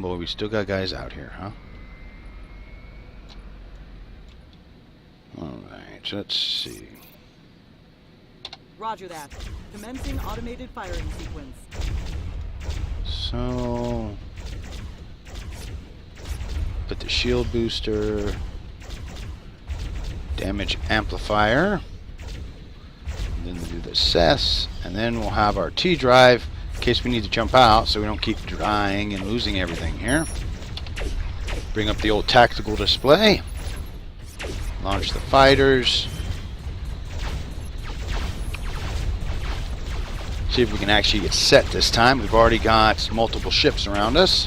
boy, we still got guys out here, huh? Alright, let's see. Roger that. Commencing automated firing sequence. So... put the shield booster... damage amplifier. And then we'll do the CES. And then we'll have our T drive in case we need to jump out so we don't keep dying and losing everything here. Bring up the old tactical display. Launch the fighters. See if we can actually get set this time. We've already got multiple ships around us.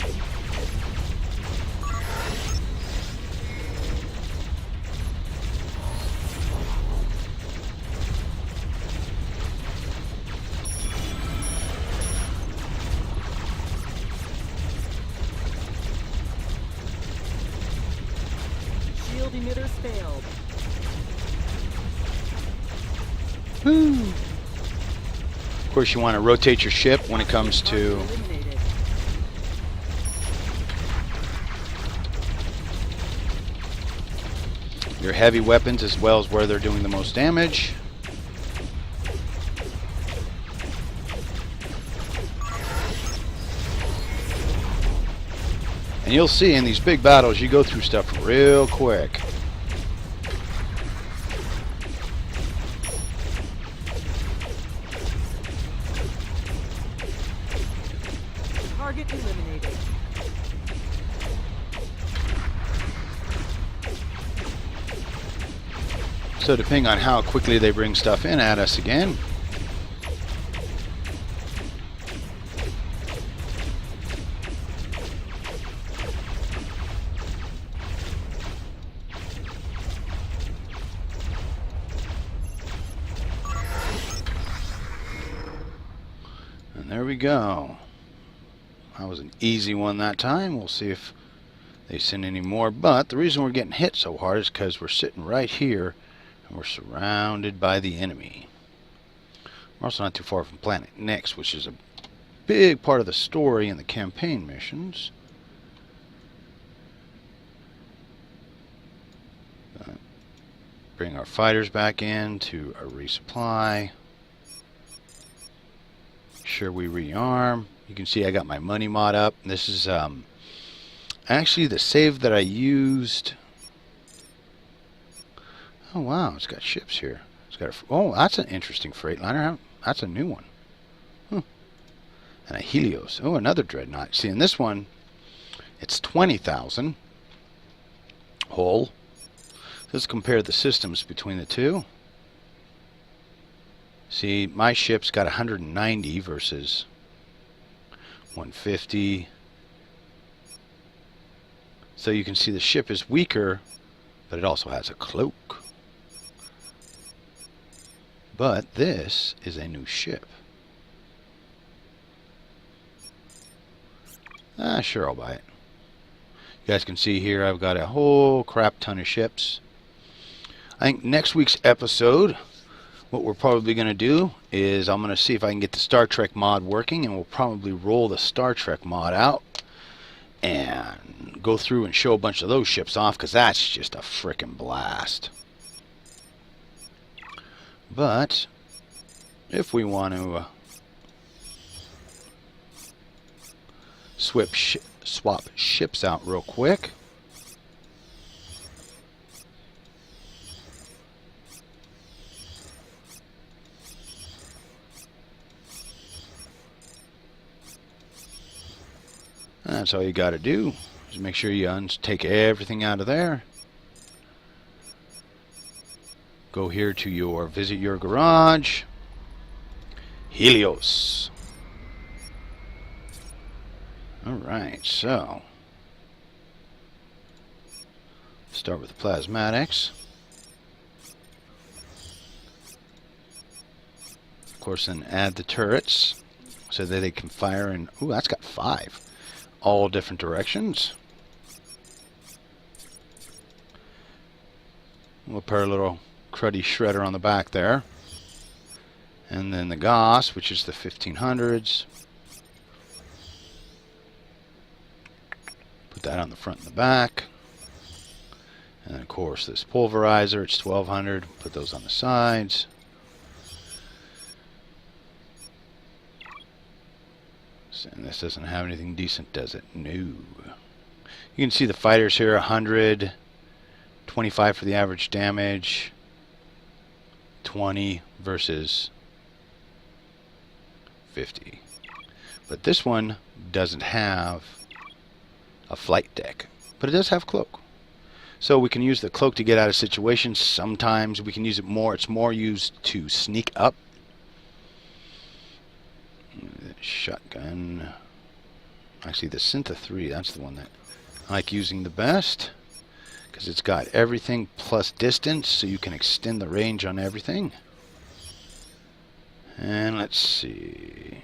Shield emitters failed. Woo. Of course, you want to rotate your ship when it comes to your heavy weapons, as well as where they're doing the most damage. And you'll see in these big battles, you go through stuff real quick. Target eliminated. So depending on how quickly they bring stuff in at us again. And there we go. That was an easy one that time. We'll see if they send any more. But the reason we're getting hit so hard is because we're sitting right here and we're surrounded by the enemy. We're also not too far from Planet Next, which is a big part of the story in the campaign missions. Bring our fighters back in to a resupply. Make sure we rearm. You can see I got my money mod up. This is actually the save that I used. Oh wow, it's got ships here. It's got oh, that's an interesting freightliner. That's a new one. And a Helios. Oh, another dreadnought. See, in this one, it's 20,000 whole. Let's compare the systems between the two. See, my ship's got 190 versus 150. So you can see the ship is weaker, but it also has a cloak. But this is a new ship. Sure, I'll buy it. You guys can see here I've got a whole crap ton of ships. I think next week's episode, what we're probably going to do is I'm going to see if I can get the Star Trek mod working, and we'll probably roll the Star Trek mod out and go through and show a bunch of those ships off, because that's just a frickin' blast. But if we want to swap ships out real quick. That's all you got to do. Just make sure you take everything out of there. Go here to your visit your garage. Helios. Alright, so start with the plasmatics. Of course, then add the turrets so that they can fire in. Ooh, that's got 5. All different directions. We'll put a little cruddy shredder on the back there. And then the Gauss, which is the 1500s. Put that on the front and the back. And then of course this pulverizer, it's 1200. Put those on the sides. And this doesn't have anything decent, does it? No. You can see the fighters here, 100, 25 for the average damage, 20 versus 50. But this one doesn't have a flight deck, but it does have cloak. So we can use the cloak to get out of situations. Sometimes we can use it more. It's more used to sneak up. Shotgun. Actually, the Syntha 3, that's the one that I like using the best, because it's got everything plus distance, so you can extend the range on everything. And let's see.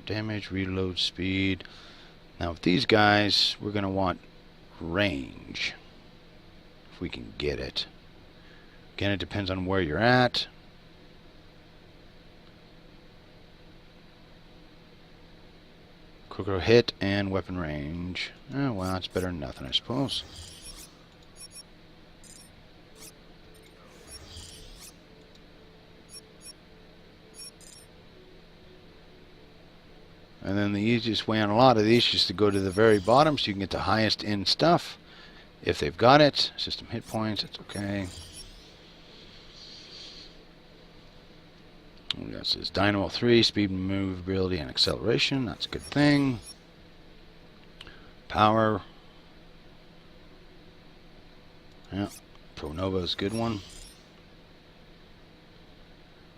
Damage, reload speed. Now with these guys, we're going to want range, if we can get it. Again, it depends on where you're at. Quicker hit and weapon range. Oh, well, it's better than nothing, I suppose. And then the easiest way on a lot of these is to go to the very bottom so you can get the highest end stuff. If they've got it. System hit points, it's okay. This is Dynamo 3, speed, movability, and acceleration. That's a good thing. Power. Yeah, Pro Nova is a good one.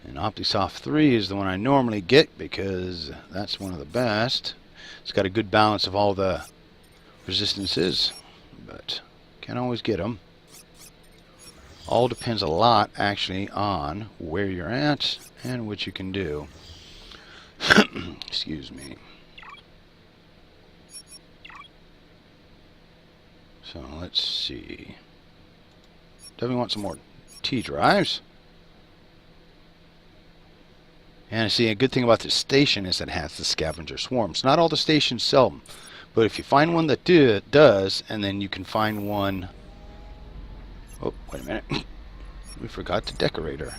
And OptiSoft 3 is the one I normally get because that's one of the best. It's got a good balance of all the resistances, but can't always get them. All depends a lot, actually, on where you're at and what you can do. Excuse me. So let's see. Definitely want some more T drives. And see, a good thing about this station is it has the scavenger swarms. Not all the stations sell them, but if you find one that does, and then you can find one. Oh, wait a minute. We forgot the decorator.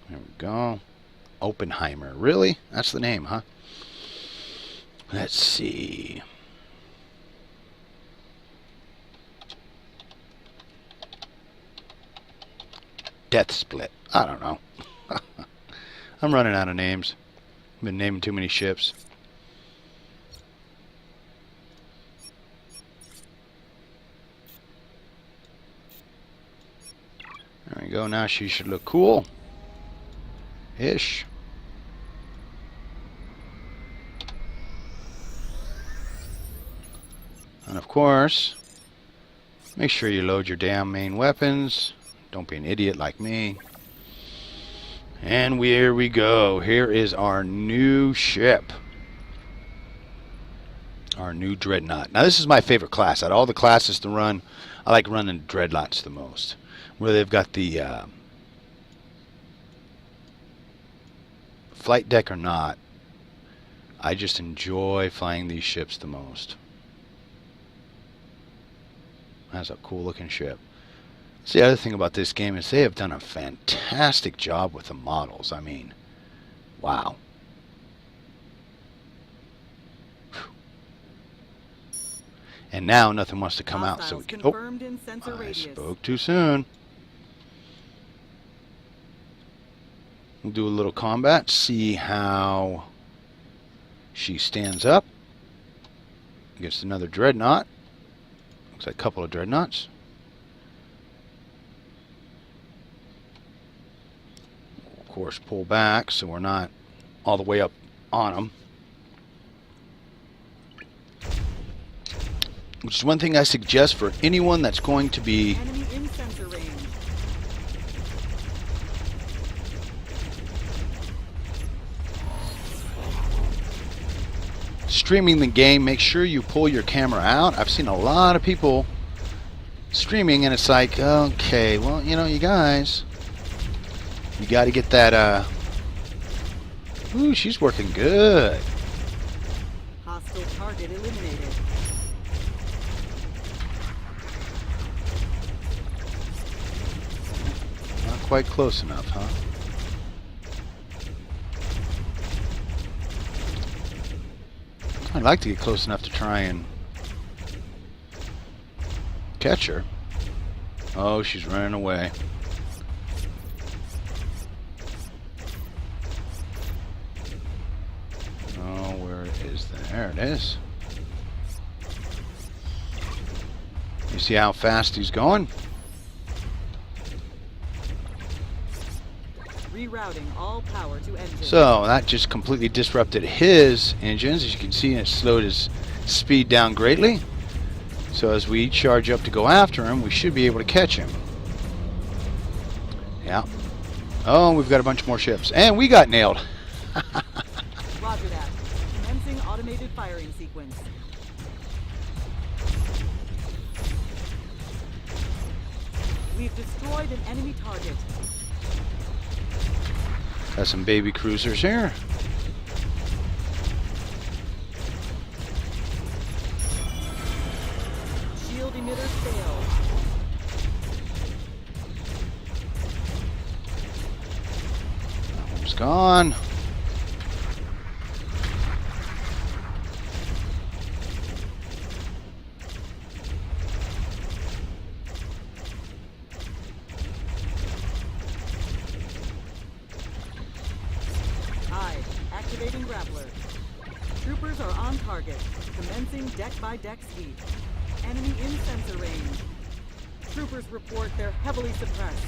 There we go. Oppenheimer. Really? That's the name, huh? Let's see. Death Split. I don't know. I'm running out of names. I've been naming too many ships. There we go. Now she should look cool. Ish. And of course, make sure you load your damn main weapons. Don't be an idiot like me. And here we go. Here is our new ship. Our new Dreadnought. Now this is my favorite class. Out of all the classes to run, I like running Dreadnoughts the most. Where they've got the flight deck or not, I just enjoy flying these ships the most. That's a cool looking ship. See, the other thing about this game is they have done a fantastic job with the models. I mean, wow. And now nothing wants to come out, so we can. Oh, I spoke too soon. We'll do a little combat, see how she stands up against another Dreadnought. Looks like a couple of Dreadnoughts. Of course, pull back so we're not all the way up on them. Which is one thing I suggest for anyone that's going to be Enemy in sensor range. streaming the game. Make sure you pull your camera out. I've seen a lot of people streaming, and it's like, okay, well, you know, you guys, you got to get that. Ooh, she's working good. Hostile target eliminated. Not quite close enough, huh? I'd like to get close enough to try and catch her. Oh, she's running away. Oh, where is that? There it is. You see how fast he's going? Rerouting all power to engines. So that just completely disrupted his engines. As you can see, it slowed his speed down greatly. So as we charge up to go after him, we should be able to catch him. Yeah. Oh, we've got a bunch more ships. And we got nailed. Roger that. Commencing automated firing sequence. We've destroyed an enemy target. Got some baby cruisers here. Shield emitter failed. That one's gone. Activating grappler. Troopers are on target. Commencing deck-by-deck sweep. Enemy in sensor range. Troopers report they're heavily suppressed.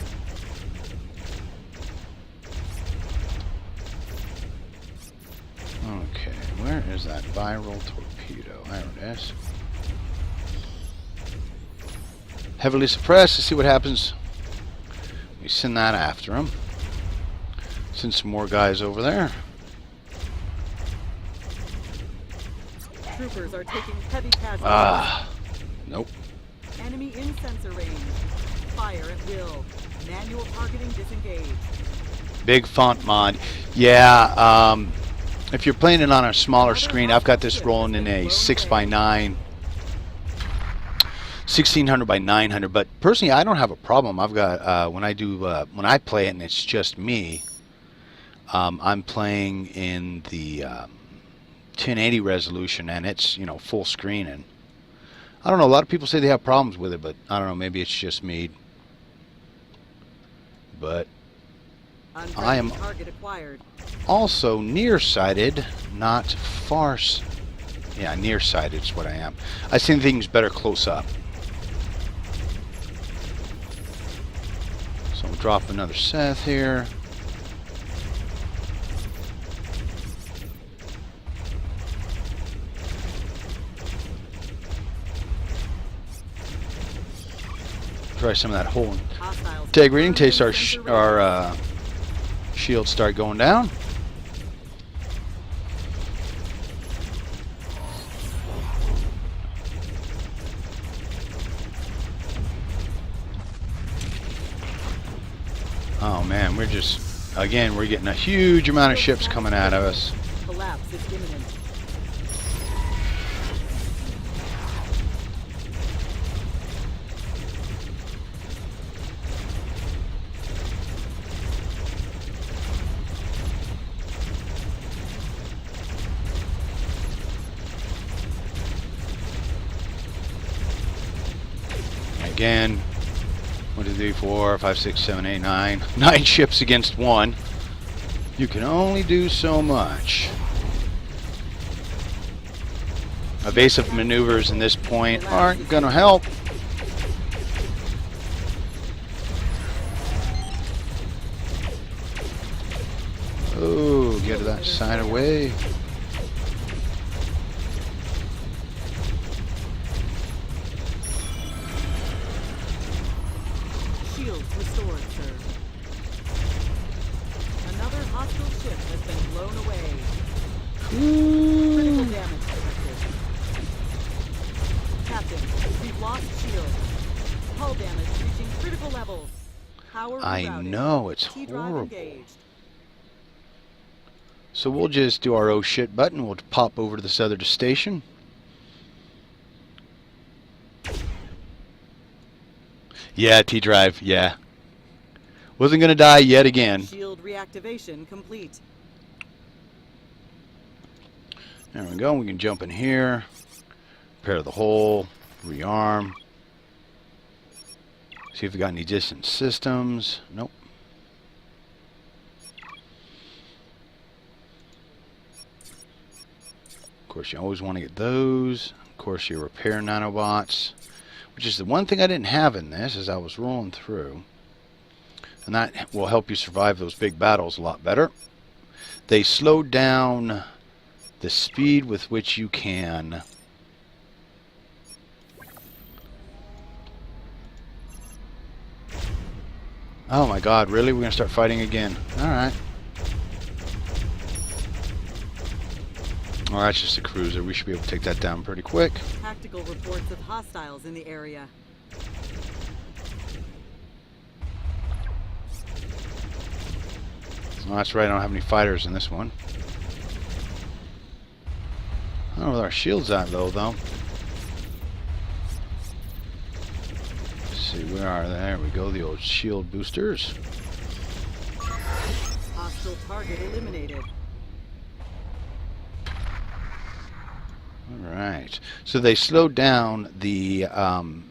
Okay, where is that viral torpedo? There it is. Heavily suppressed. Let's see what happens. We send that after him. Send some more guys over there. Troopers are taking heavy casualties. Ah, nope. Enemy in sensor range. Fire at will. Manual targeting disengaged. Big font mod. Yeah, if you're playing it on a smaller screen, I've got this rolling in a 6x9, 1600 by 900. But personally, I don't have a problem. I've got when I play it and it's just me. I'm playing in the 1080 resolution, and it's, you know, full screen, and I don't know, a lot of people say they have problems with it, but I don't know, maybe it's just me. But I am also nearsighted, not far. Yeah, nearsighted is what I am. I see things better close up. So I'll drop another Seth here. Try some of that whole integrity in case our shields start going down. Oh man, we're getting a huge amount of ships coming at us. Collapse is imminent. Again, 1, 2, 3, 4, 5, 6, 7, 8, 9. 9 ships against 1. You can only do so much. Evasive maneuvers in this point aren't going to help. Oh, get that side away. Shields restored, sir. Another hostile ship has been blown away. Critical damage detected. Captain, we've lost shields. Hull damage reaching critical levels. Power I rerouted. know, it's T-drive horrible. engaged. So we'll just do our oh shit button. We'll pop over to this other station. Yeah, T-drive, yeah. Wasn't going to die yet again. Shield reactivation complete. There we go. We can jump in here. Repair the hull. Rearm. See if we got any distant systems. Nope. Of course, you always want to get those. Of course, your repair nanobots, which is the one thing I didn't have in this as I was rolling through. And that will help you survive those big battles a lot better. They slow down the speed with which you can oh my god, really? We're going to start fighting again. Alright. Oh, that's just a cruiser. We should be able to take that down pretty quick. Tactical reports of hostiles in the area. Oh, that's right, I don't have any fighters in this one. I don't know where our shields at though. Let's see, where are they? There we go, the old shield boosters. Hostile target eliminated. Alright, so they slowed down the amount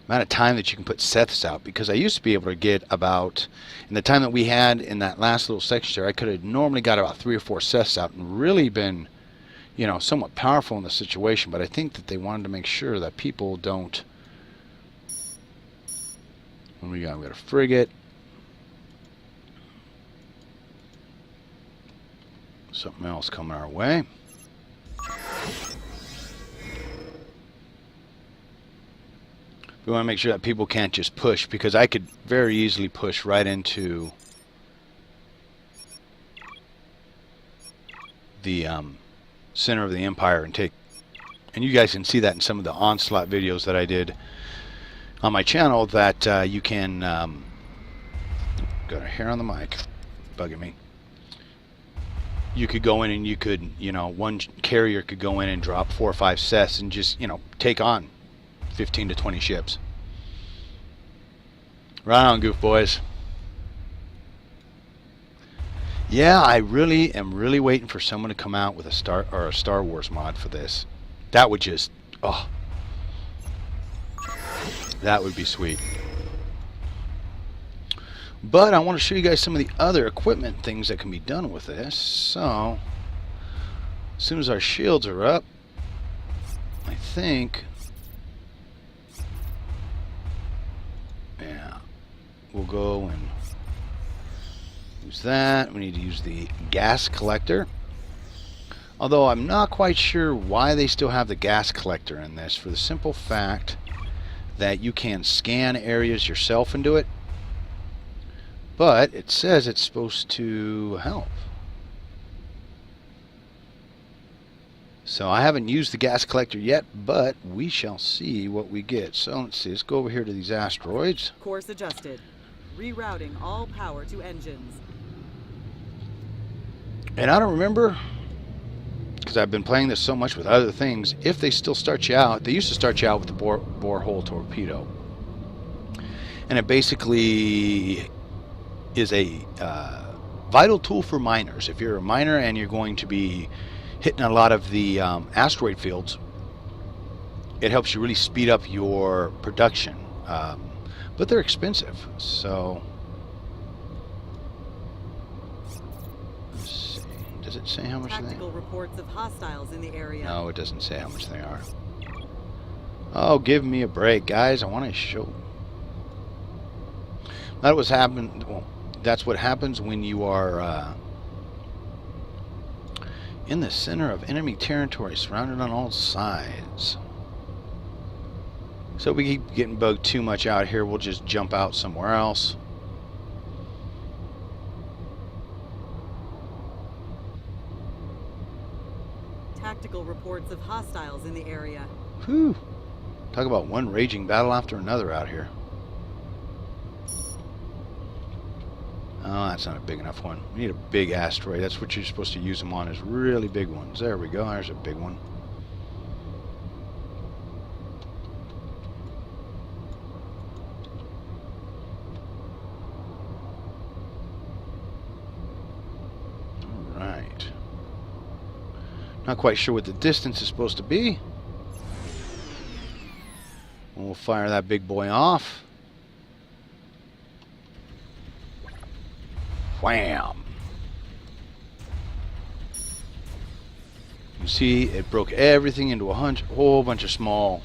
of time that you can put Seths out, because I used to be able to get about, in the time that we had in that last little section there, I could have normally got about 3 or 4 Seths out and really been, you know, somewhat powerful in the situation. But I think that they wanted to make sure that people don't. What do we got? We got a frigate. Something else coming our way. We want to make sure that people can't just push, because I could very easily push right into the center of the empire and take, and you guys can see that in some of the onslaught videos that I did on my channel, that you can got a hair on the mic bugging me. You could go in and you could, you know, one carrier could go in and drop 4 or 5 Seths and just, you know, take on 15 to 20 ships. Right on, Goof Boys. Yeah, I really am waiting for someone to come out with a Star Wars mod for this. That would just, oh, that would be sweet. But I want to show you guys some of the other equipment things that can be done with this. So, as soon as our shields are up, I think, yeah, we'll go and use that. We need to use the gas collector. Although I'm not quite sure why they still have the gas collector in this, for the simple fact that you can scan areas yourself and do it. But it says it's supposed to help. So I haven't used the gas collector yet, but we shall see what we get. So let's see, let's go over here to these asteroids. Course adjusted. Rerouting all power to engines. And I don't remember, because I've been playing this so much with other things, if they still start you out. They used to start you out with the borehole torpedo. And it basically is a vital tool for miners. If you're a miner and you're going to be hitting a lot of the asteroid fields, it helps you really speed up your production. But they're expensive, so let's see. Does it say how much they are? Tactical reports of hostiles in the area. No, it doesn't say how much they are. Oh, give me a break, guys. I want to show. That was happening. Well, that's what happens when you are in the center of enemy territory, surrounded on all sides. So we keep getting bugged too much out here, we'll just jump out somewhere else. Tactical reports of hostiles in the area. Whew. Talk about one raging battle after another out here. Oh, that's not a big enough one. We need a big asteroid. That's what you're supposed to use them on, is really big ones. There we go. There's a big one. Alright. Not quite sure what the distance is supposed to be. We'll fire that big boy off. Wham! You see, it broke everything into a whole bunch of small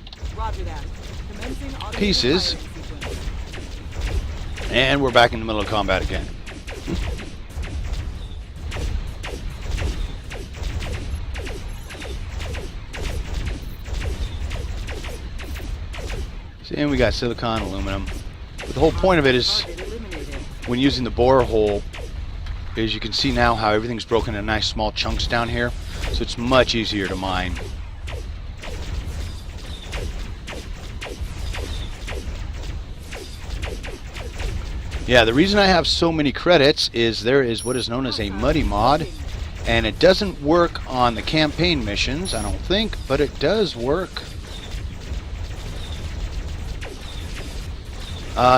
pieces. And we're back in the middle of combat again. See, and we got silicon, aluminum. But the whole point of it is, when using the borehole, is you can see now how everything's broken into nice small chunks down here, so it's much easier to mine. Yeah, the reason I have so many credits is there is what is known as a muddy mod, and it doesn't work on the campaign missions, I don't think, but it does work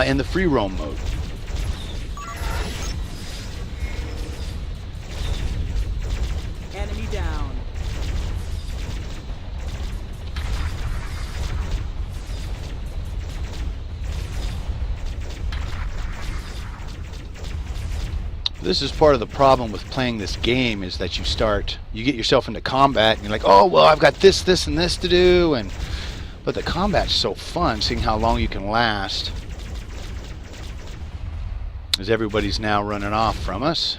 in the free roam mode. Enemy down. This is part of the problem with playing this game, is that you get yourself into combat and you're like, oh, well, I've got this, this, and this to do, but the combat's so fun, seeing how long you can last. As everybody's now running off from us.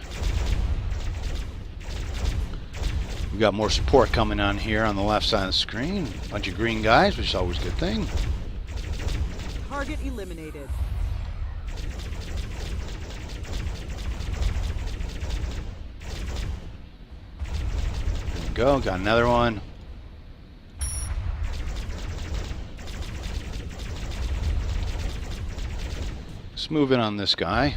We've got more support coming on here on the left side of the screen. A bunch of green guys, which is always a good thing. Target eliminated. There we go, got another one. Let's move in on this guy.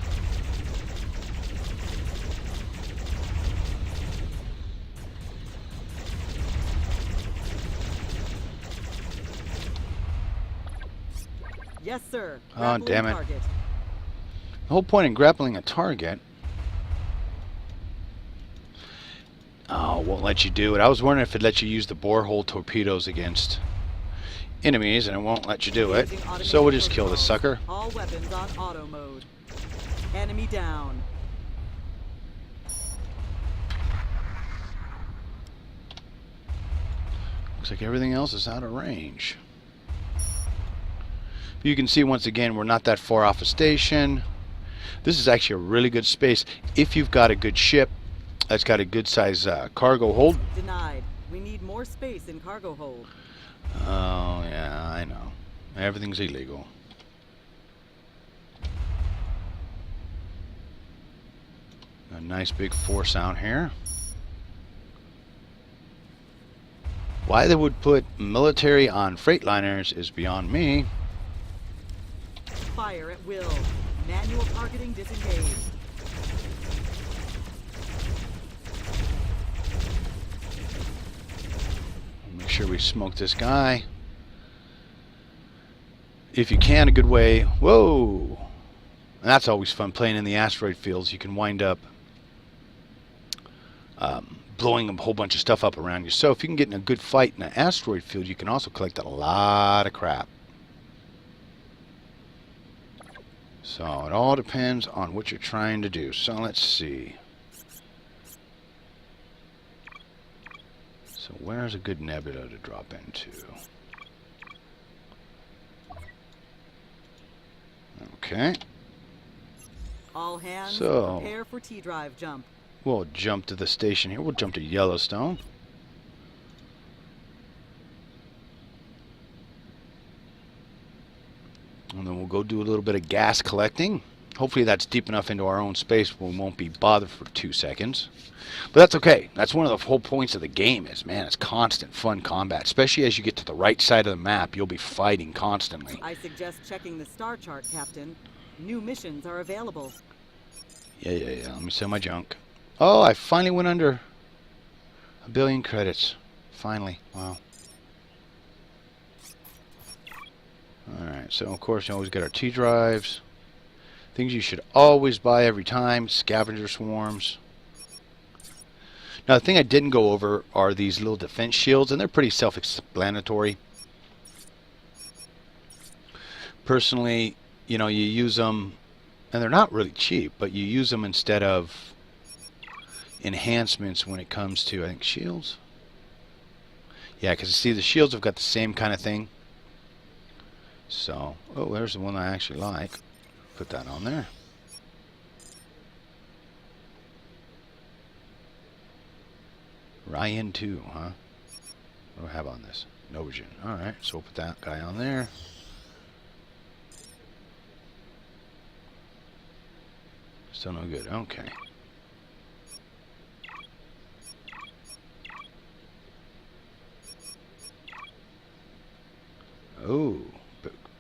Yes, sir. Oh, damn it. Target. The whole point in grappling a target... Oh, won't let you do it. I was wondering if it let you use the borehole torpedoes against enemies, and it won't let you do it. So we'll just kill this sucker. All weapons on auto mode. Enemy down. Looks like everything else is out of range. You can see once again we're not that far off a station. This is actually a really good space if you've got a good ship that's got a good size cargo hold. Denied. We need more space in cargo hold. Oh yeah, I know. Everything's illegal. A nice big force out here. Why they would put military on freightliners is beyond me. Fire at will. Manual targeting disengaged. Make sure we smoke this guy. If you can, a good way. Whoa! And that's always fun, playing in the asteroid fields. You can wind up blowing a whole bunch of stuff up around you. So if you can get in a good fight in an asteroid field, you can also collect a lot of crap. So it all depends on what you're trying to do. So let's see. So where's a good nebula to drop into? Okay. All hands, So prepare for T-drive jump. we'll jump to the station here. We'll jump to Yellowstone. And then we'll go do a little bit of gas collecting. Hopefully that's deep enough into our own space we won't be bothered for 2 seconds. But that's okay. That's one of the whole points of the game is, man, it's constant fun combat. Especially as you get to the right side of the map, you'll be fighting constantly. I suggest checking the star chart, Captain. New missions are available. Yeah. Let me sell my junk. Oh, I finally went under 1 billion credits. Finally. Wow. Alright, so of course you always got our T drives. Things you should always buy every time. Scavenger swarms. Now the thing I didn't go over are these little defense shields, and they're pretty self-explanatory. Personally, you know, you use them, and they're not really cheap, but you use them instead of enhancements when it comes to, I think, shields. Yeah, because see, the shields have got the same kind of thing. So, oh, there's the one I actually like. Put that on there. Ryan 2, huh? What do I have on this? Novision. Alright, so we'll put that guy on there. Still no good. Okay. Oh,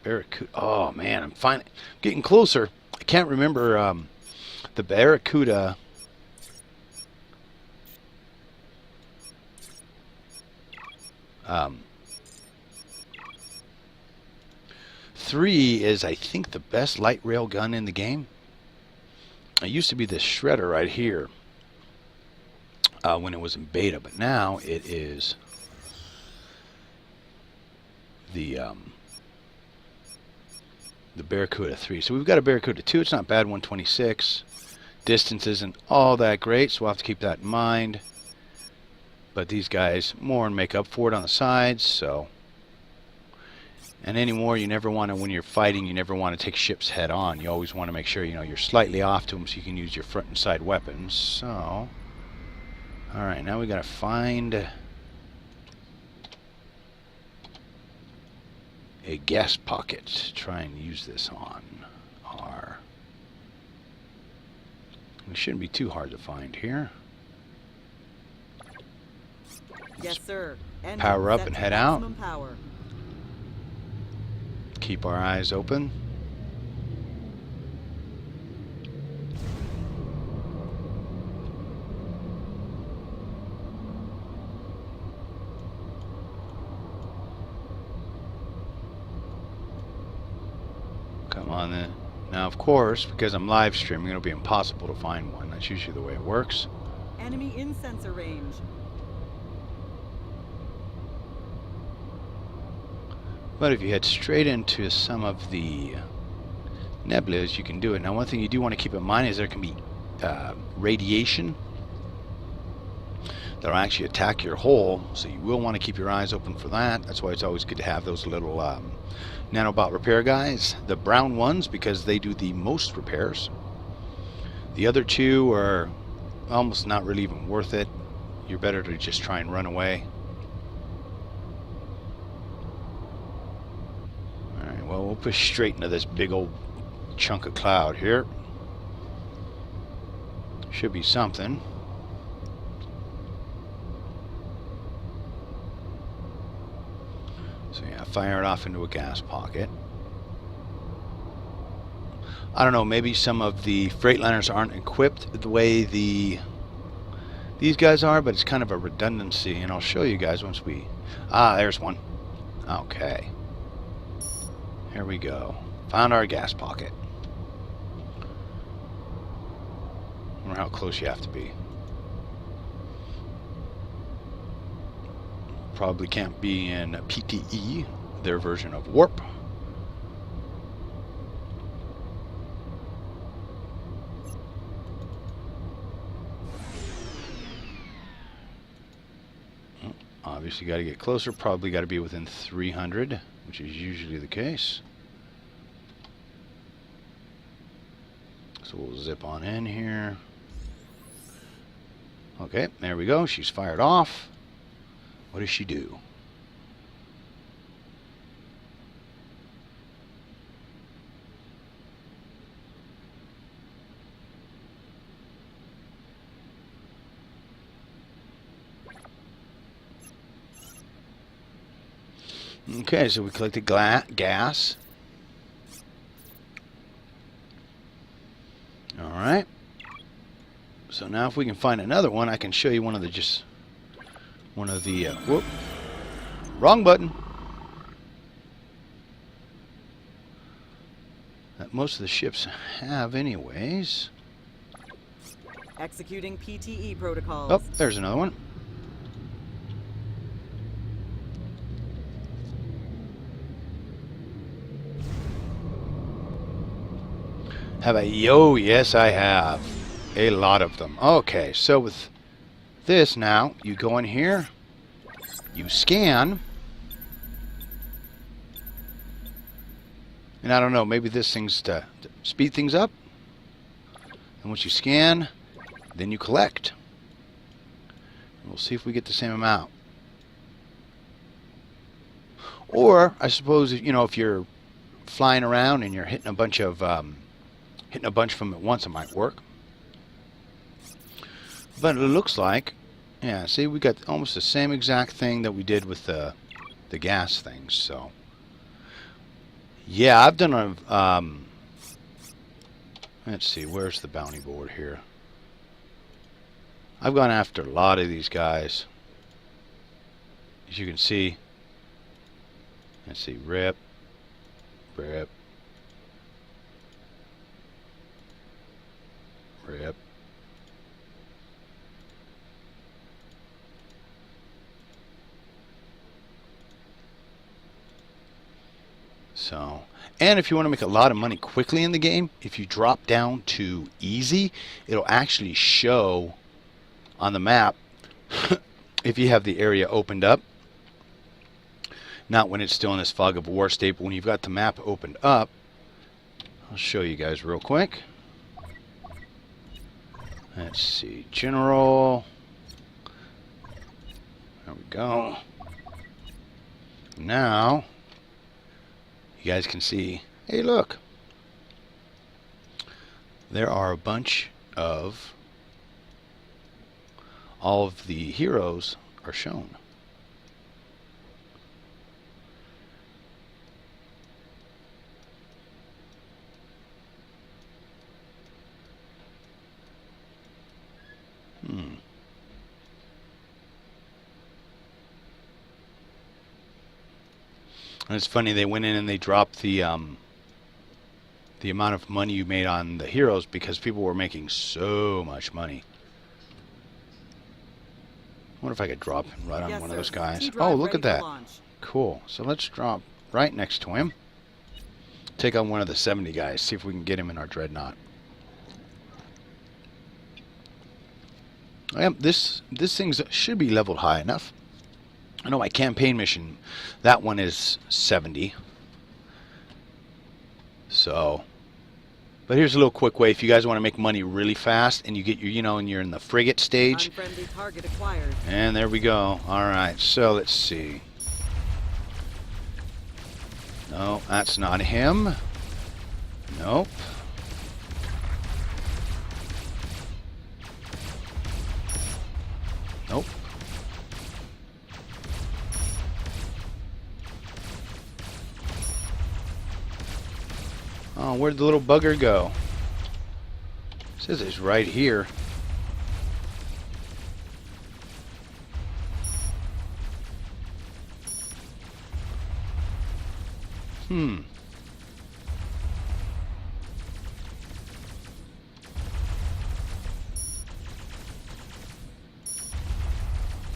Barracuda. Oh man, I'm finally getting closer. I can't remember the Barracuda. Three is, I think, the best light rail gun in the game. It used to be this shredder right here when it was in beta, but now it is the Barracuda 3. So we've got a Barracuda 2. It's not bad, 126. Distance isn't all that great, so we'll have to keep that in mind. But these guys more and make up for it on the sides, so. And anymore, you never want to, when you're fighting, you never want to take ships head on. You always want to make sure, you know, you're slightly off to them so you can use your front and side weapons. So, alright, now we got to find a gas pocket to try and use this on our. It shouldn't be too hard to find here. Yes, sir. Engine Power up set and to head out. maximum power. Keep our eyes open. Come on then. Now, of course, because I'm live streaming, it'll be impossible to find one. That's usually the way it works. Enemy in sensor range. But if you head straight into some of the nebulas, you can do it. Now, one thing you do want to keep in mind is there can be radiation that'll actually attack your hull, so you will want to keep your eyes open for that. That's why it's always good to have those little nanobot repair guys, the brown ones, because they do the most repairs. The other two are almost not really even worth it. You're better to just try and run away. Alright, well, we'll push straight into this big old chunk of cloud here. Should be something. So yeah, fire it off into a gas pocket. I don't know, maybe some of the Freightliners aren't equipped the way these guys are, but it's kind of a redundancy, and I'll show you guys once we... Ah, there's one. Okay. Here we go. Found our gas pocket. I wonder how close you have to be. Probably can't be in PTE, their version of warp. Obviously got to get closer, probably got to be within 300, which is usually the case. So we'll zip on in here. Okay, there we go. She's fired off. What does she do? Okay, so we collected gas. Alright. So now if we can find another one, I can show you one of the whoop. Wrong button. That most of the ships have anyways. Executing PTE protocols. Oh, there's another one. Have I? Yo, yes I have. A lot of them. Okay, so with this now, you go in here, you scan, and I don't know, maybe this thing's to speed things up. And once you scan, then you collect. We'll see if we get the same amount. Or, I suppose, you know, if you're flying around and you're hitting a bunch of from at once, it might work. But it looks like, yeah, see, we got almost the same exact thing that we did with the gas things. So, yeah, I've done a, let's see, where's the bounty board here? I've gone after a lot of these guys. As you can see, let's see, rip. So, and if you want to make a lot of money quickly in the game, if you drop down to easy, it'll actually show on the map if you have the area opened up. Not when it's still in this fog of war state, but when you've got the map opened up, I'll show you guys real quick. Let's see, general. There we go. Now, you guys can see, hey look, there are a bunch of, all of the heroes are shown. And it's funny, they went in and they dropped the amount of money you made on the heroes because people were making so much money. I wonder if I could drop right on one of those guys. Oh, look at that. Cool. So let's drop right next to him. Take on one of the 70 guys. See if we can get him in our dreadnought. This thing should be leveled high enough. I know my campaign mission, that one is 70. So, but here's a little quick way if you guys want to make money really fast and you get your, you know, and you're in the frigate stage. Unfriendly target acquired. And there we go. All right, so let's see. No, that's not him. Nope. Nope. Oh, where'd the little bugger go? It says it's right here.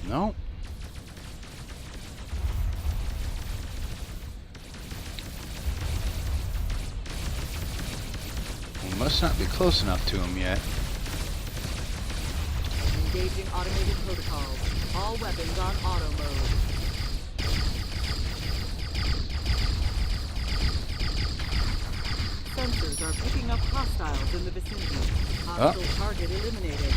No. We must not be close enough to him yet. Engaging automated protocols. All weapons on auto mode. Sensors are picking up hostiles in the vicinity. Hostile target eliminated.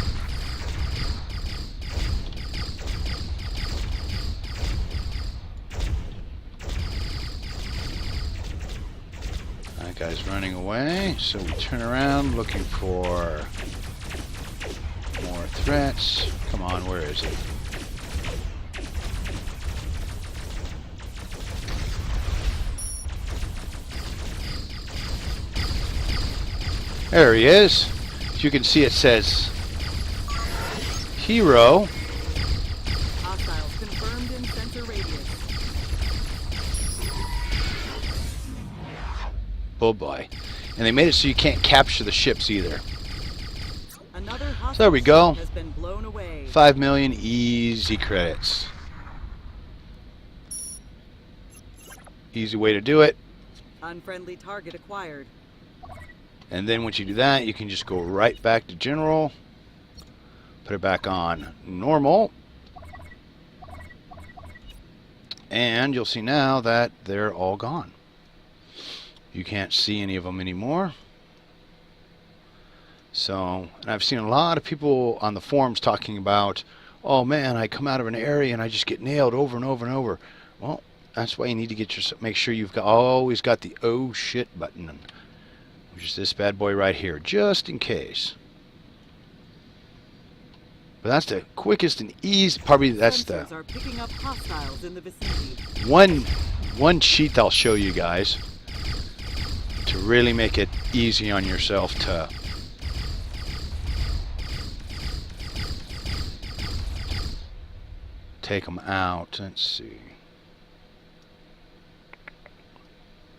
That guy's running away, so we turn around looking for more threats. Come on, where is he? There he is. As you can see, it says hero. Hostiles confirmed in sensor radius. Oh boy. And they made it so you can't capture the ships either. Another hostile So there we go. ship has been blown away. 5 million easy credits. Easy way to do it. Unfriendly target acquired. And then once you do that, you can just go right back to general. Put it back on normal. And you'll see now that they're all gone. You can't see any of them anymore. So, and I've seen a lot of people on the forums talking about, oh man, I come out of an area and I just get nailed over and over and over. Well, that's why you need to get your, make sure you've got, always got the oh shit button, which is this bad boy right here, just in case. But that's the quickest and easy, probably that's Sensors the are picking up hostiles in the vicinity. one cheat I'll show you guys to really make it easy on yourself to take them out. Let's see.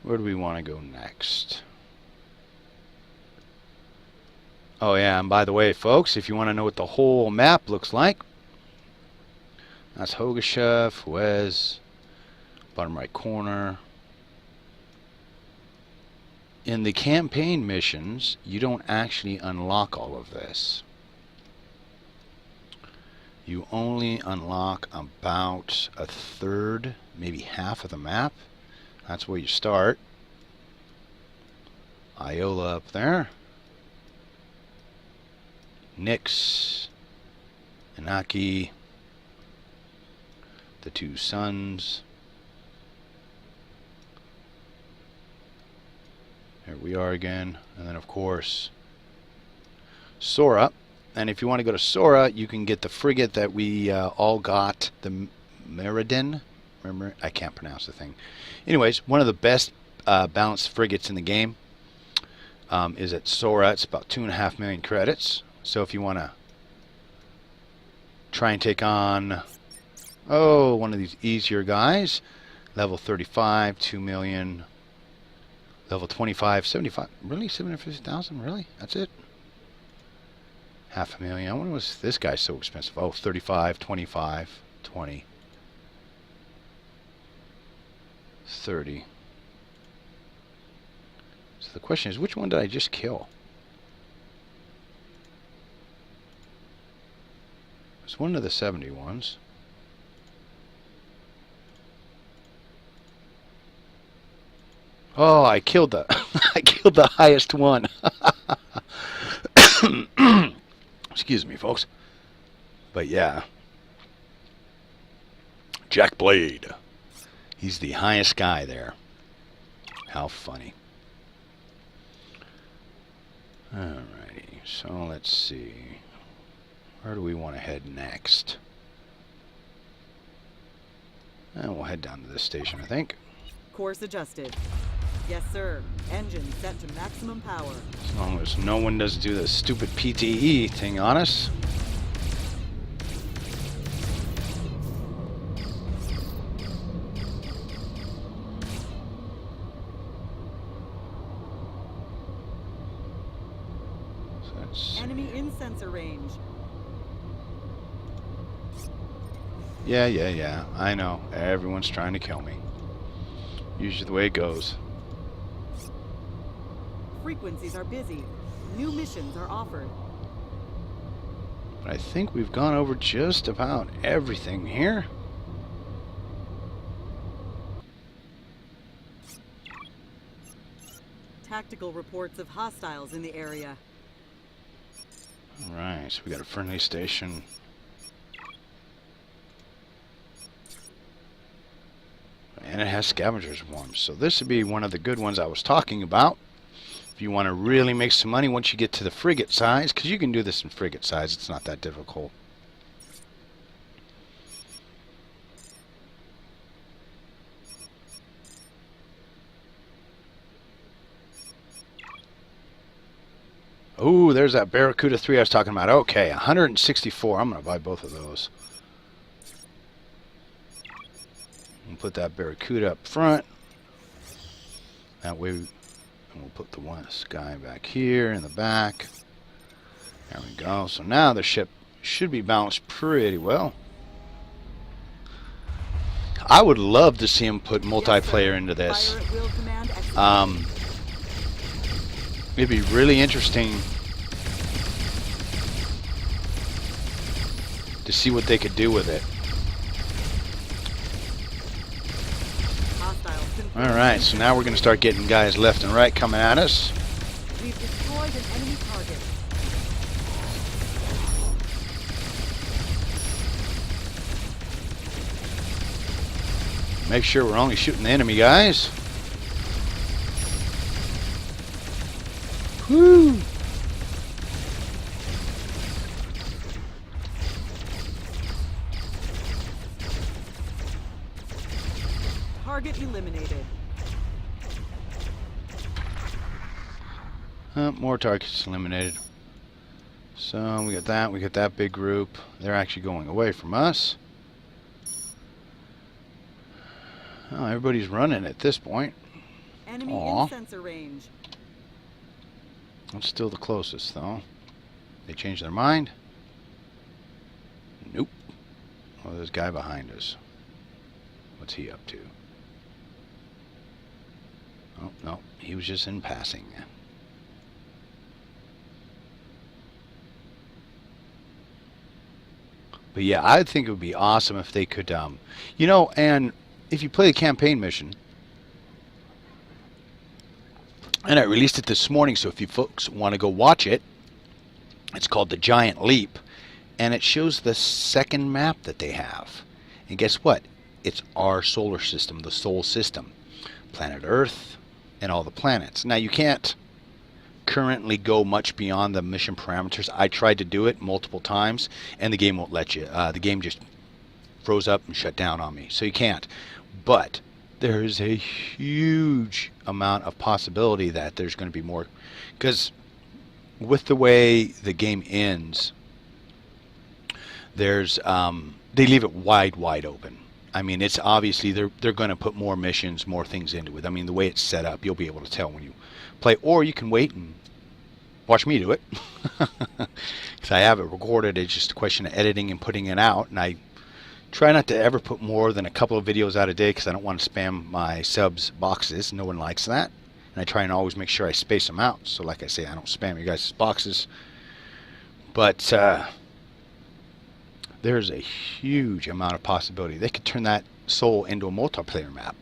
Where do we want to go next? Oh yeah, and by the way, folks, if you want to know what the whole map looks like, that's Hogashev, Huez, bottom right corner. In the campaign missions, you don't actually unlock all of this. You only unlock about a third, maybe half of the map. That's where you start. Iola up there. Nyx, Inaki, the two suns. Here we are again. And then, of course, Sora. And if you want to go to Sora, you can get the frigate that we all got, the Meriden. Remember? I can't pronounce the thing. Anyways, one of the best balanced frigates in the game is at Sora. It's about 2.5 million credits. So if you want to try and take on, one of these easier guys, level 35, 2 million. Level 25, 75. Really? 750,000? Really? That's it? 500,000. I wonder why this guy's so expensive. Oh, 35, 25, 20, 30. So the question is, which one did I just kill? It's one of the 70 ones. Oh, I killed the I killed the highest one. Excuse me, folks. But yeah. Jack Blade. He's the highest guy there. How funny. Alrighty, so let's see. Where do we want to head next? And we'll head down to this station, I think. Course adjusted. Yes, sir. Engine set to maximum power. As long as no one does do the stupid PTE thing on us. So that's... Enemy in sensor range. Yeah. I know. Everyone's trying to kill me. Usually the way it goes. Frequencies are busy. New missions are offered. But I think we've gone over just about everything here. Tactical reports of hostiles in the area. Alright, so we got a friendly station. And it has scavenger swarms. So this would be one of the good ones I was talking about. If you want to really make some money once you get to the frigate size, because you can do this in frigate size, it's not that difficult. Ooh, there's that Barracuda 3 I was talking about. Okay, 164. I'm going to buy both of those. And put that Barracuda up front. That way, we'll put the one Sky back here in the back. There we go. So now the ship should be balanced pretty well. I would love to see him put multiplayer into this. It'd be really interesting to see what they could do with it. Alright, so now we're going to start getting guys left and right coming at us. We've destroyed an enemy target. Make sure we're only shooting the enemy guys. Woo! Target eliminated. More targets eliminated. So we got that. We got that big group. They're actually going away from us. Oh, everybody's running at this point. Enemy in sensor range. I'm still the closest, though. They changed their mind? Nope. Oh, there's a guy behind us. What's he up to? Oh, no. He was just in passing. But yeah, I think it would be awesome if they could, you know, and if you play the campaign mission, and I released it this morning, so if you folks want to go watch it, it's called The Giant Leap, and it shows the second map that they have. And guess what? It's our solar system, the Sol system, planet Earth, and all the planets. Now, you can't currently go much beyond the mission parameters. I tried to do it multiple times, and the game won't let you. The game just froze up and shut down on me, so you can't. But there's a huge amount of possibility that there's going to be more, because with the way the game ends, there's they leave it wide open. I mean, it's obviously they're going to put more missions, more things into it. I mean, the way it's set up, you'll be able to tell when you play, or you can wait and watch me do it, because I have it recorded. It's just a question of editing and putting it out, and I try not to ever put more than a couple of videos out a day, because I don't want to spam my subs boxes. No one likes that. And I try and always make sure I space them out. So like I say, I don't spam you guys' boxes. But there's a huge amount of possibility. They could turn that Sol into a multiplayer map.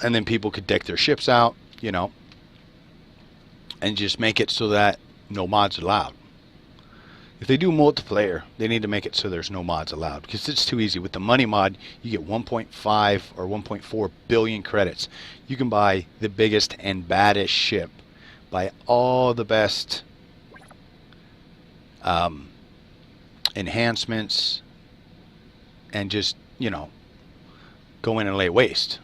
And then people could deck their ships out, you know, and just make it so that no mods allowed. If they do multiplayer, they need to make it so there's no mods allowed, because it's too easy. With the money mod, you get 1.5 or 1.4 billion credits. You can buy the biggest and baddest ship, buy all the best enhancements, and just, you know, go in and lay waste.